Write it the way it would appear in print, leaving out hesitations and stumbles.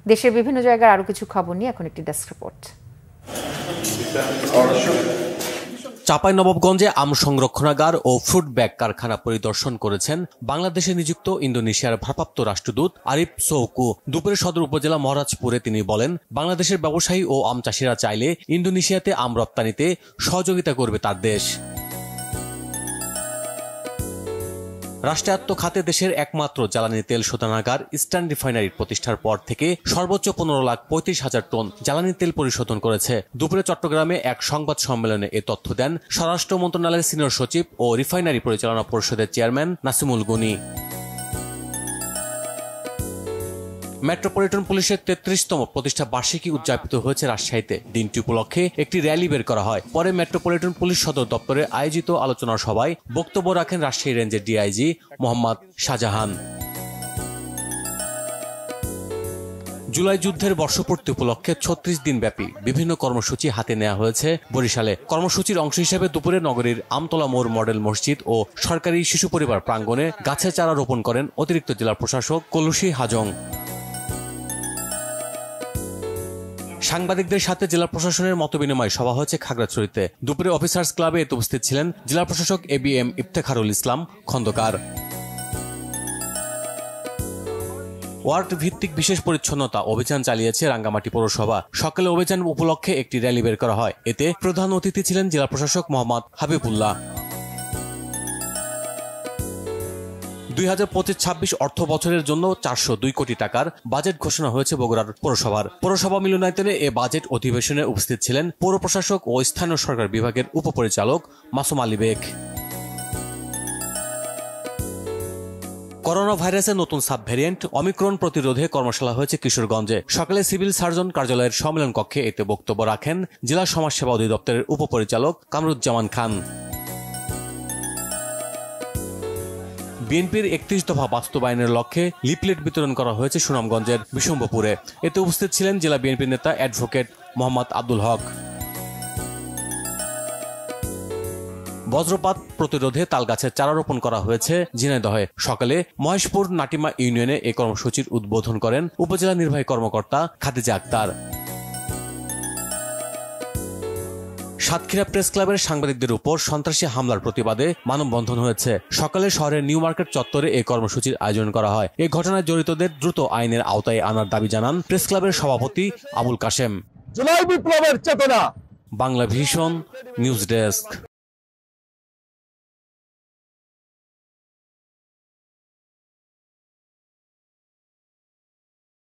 দেশের বিভিন্ন জায়গার আরো কিছু খবর নিয়ে এখন একটি ডেস্ক রিপোর্ট। চাঁপাইনবাবগঞ্জে আম সংরক্ষণাগার ও ফ্রুট ব্যাগ কারখানা পরিদর্শন করেছেন বাংলাদেশে নিযুক্ত ইন্দোনেশিয়ার ভারপ্রাপ্ত রাষ্ট্রদূত আরিফ সৌকু। দুপুরে সদর উপজেলা মহারাজপুরে তিনি বলেন, বাংলাদেশের ব্যবসায়ী ও আম চাষিরা চাইলে ইন্দোনেশিয়াতে আম রপ্তানিতে সহযোগিতা করবে তার দেশ। রাষ্ট্রায়ত্ত খাতে দেশের একমাত্র জ্বালানি তেল শোধনাগার ইস্টার্ন রিফাইনারির প্রতিষ্ঠার পর থেকে সর্বোচ্চ 15,35,000 টন জ্বালানি তেল পরিশোধন করেছে। দুপুরে চট্টগ্রামে এক সংবাদ সম্মেলনে এ তথ্য দেন স্বরাষ্ট্র মন্ত্রণালয়ের সিনিয়র সচিব ও রিফাইনারি পরিচালনা পরিষদের চেয়ারম্যান নাসিমুল গনি। মেট্রোপলিটন পুলিশের 33তম প্রতিষ্ঠা বার্ষিকী উদযাপিত হয়েছে রাজশাহীতে। দিনটি উপলক্ষে একটি র্যালি বের করা হয়। পরে মেট্রোপলিটন পুলিশ সদর দপ্তরে আয়োজিত আলোচনা সভায় বক্তব্য রাখেন রাজশাহী রেঞ্জের ডিআইজি মোহাম্মদ শাহজাহান। জুলাই যুদ্ধের বর্ষপূর্তি উপলক্ষে 36 দিন ব্যাপী বিভিন্ন কর্মসূচি হাতে নেওয়া হয়েছে বরিশালে। কর্মসূচির অংশ হিসেবে দুপুরে নগরীর আমতলা মোড় মডেল মসজিদ ও সরকারি শিশু পরিবার প্রাঙ্গণে গাছের চারা রোপণ করেন অতিরিক্ত জেলা প্রশাসক কলুষী হাজং। সাংবাদিকদের সাথে জেলা প্রশাসনের মতবিনিময় সভা হয়েছে খাগড়াছড়িতে। দুপুরে অফিসার্স ক্লাবে এতে উপস্থিত ছিলেন জেলা প্রশাসক ABM ইফতেখারুল ইসলাম খন্দকার। ওয়ার্ড ভিত্তিক বিশেষ পরিচ্ছন্নতা অভিযান চালিয়েছে রাঙ্গামাটি পৌরসভা। সকালে অভিযান উপলক্ষে একটি র্যালি বের করা হয়। এতে প্রধান অতিথি ছিলেন জেলা প্রশাসক মোহাম্মদ হাবিবুল্লাহ। 2025-26 অর্থ বছরের জন্য 402 কোটি টাকার বাজেট ঘোষণা হয়েছে বগুড়ার পৌরসভা মিলনায়তনে এ বাজেট অধিবেশনে উপস্থিত ছিলেন পৌর প্রশাসক ও স্থানীয় সরকার বিভাগের উপপরিচালক মাসুম আলী বেগ। করোনা ভাইরাসের নতুন সাব ভ্যারিয়েন্ট অমিক্রন প্রতিরোধে কর্মশালা হয়েছে কিশোরগঞ্জে। সকালে সিভিল সার্জন কার্যালয়ের সম্মেলন কক্ষে এতে বক্তব্য রাখেন জেলা সমাজসেবা অধিদপ্তরের উপপরিচালক কামরুজ্জামান খান। বিএনপির 31 দফা বাস্তবায়নের লক্ষ্যে লিফলেট বিতরণ করা হয়েছে সুনামগঞ্জের বিশম্বপুরে। এতে উপস্থিত ছিলেন জেলা বিএনপি নেতা অ্যাডভোকেট মোহাম্মদ আব্দুল হক। বজ্রপাত প্রতিরোধে তালগাছের চারা রোপণ করা হয়েছে ঝিনাইদহে। সকালে মহেশপুর নাটিমা ইউনিয়নে এই কর্মসূচির উদ্বোধন করেন উপজেলা নির্বাহী কর্মকর্তা খাদিজা আক্তার। সাতক্ষীরা প্রেস ক্লাবের সাংবাদিকদের উপর সন্ত্রাসী হামলার প্রতিবাদে মানববন্ধন হয়েছে। সকালে শহরের নিউ মার্কেট চত্বরে এই কর্মসূচির আয়োজন করা হয়। এই ঘটনায় জড়িতদের দ্রুত আইনের আওতায় আনার দাবি জানান প্রেস ক্লাবের সভাপতি আবুল কাশেম। জুলাই বিপ্লবের চেতনা। Bangla vision news desk.